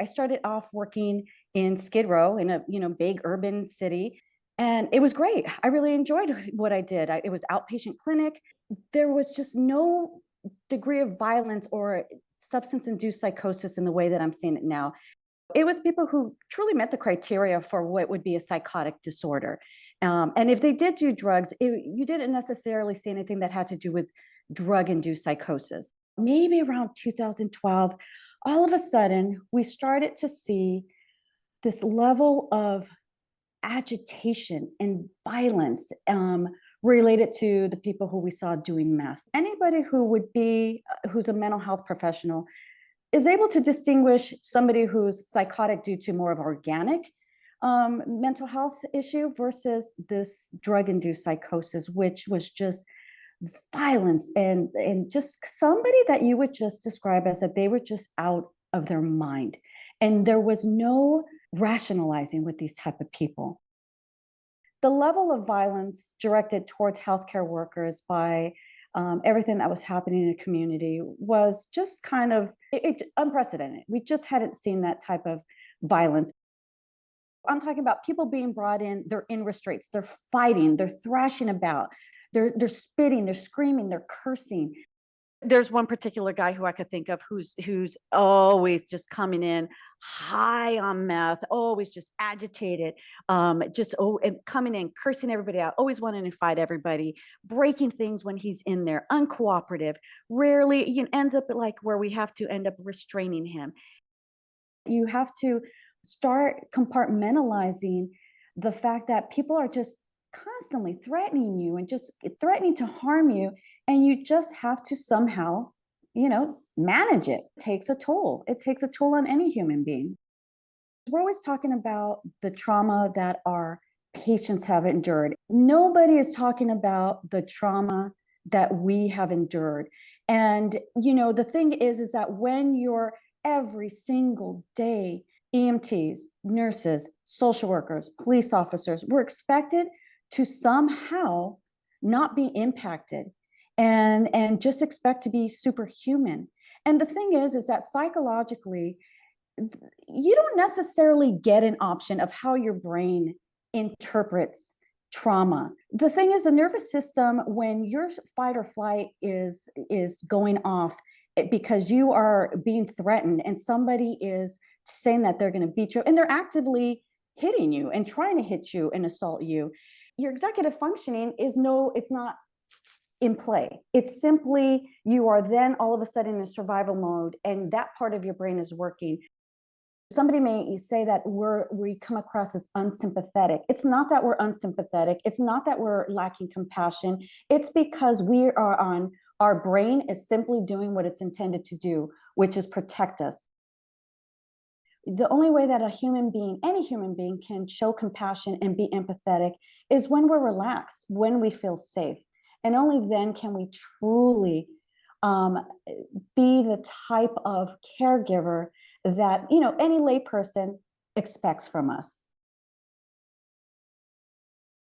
I started off working in Skid Row in a big urban city, and it was great. I really enjoyed what I did. It was outpatient clinic. There was just no degree of violence or substance-induced psychosis in the way that I'm seeing it now. It was people who truly met the criteria for what would be a psychotic disorder. And if they did do drugs, you didn't necessarily see anything that had to do with drug-induced psychosis. Maybe around 2012, all of a sudden, we started to see this level of agitation and violence related to the people who we saw doing meth. Anybody who's a mental health professional is able to distinguish somebody who's psychotic due to more of organic mental health issue versus this drug-induced psychosis, which was just violence and just somebody that you would just describe as that they were just out of their mind. And there was no rationalizing with these type of people. The level of violence directed towards healthcare workers by everything that was happening in the community was just kind of unprecedented. We just hadn't seen that type of violence. I'm talking about people being brought in, they're in restraints, they're fighting, they're thrashing about, they're spitting, they're screaming, they're cursing. There's one particular guy who I could think of who's always just coming in high on meth, always just agitated, and coming in, cursing everybody out, always wanting to fight everybody, breaking things when he's in there, uncooperative, rarely, ends up like where we have to end up restraining him. You have to start compartmentalizing the fact that people are just constantly threatening you and just threatening to harm you, and you just have to somehow manage it. It takes a toll. It takes a toll on any human being. We're always talking about the trauma that our patients have endured. Nobody is talking about the trauma that we have endured. And the thing is that when you're every single day, EMTs, nurses, social workers, police officers, we're expected to somehow not be impacted and just expect to be superhuman. And the thing is that psychologically, you don't necessarily get an option of how your brain interprets trauma. The thing is, the nervous system, when your fight or flight is going off because you are being threatened and somebody is saying that they're going to beat you and they're actively hitting you and trying to hit you and assault you, your executive functioning it's not in play. It's simply you are then all of a sudden in survival mode, and that part of your brain is working. Somebody may say that we come across as unsympathetic. It's not that we're unsympathetic. It's not that we're lacking compassion. It's because our brain is simply doing what it's intended to do, which is protect us. The only way that any human being can show compassion and be empathetic is when we're relaxed, when we feel safe. And only then can we truly be the type of caregiver that any layperson expects from us.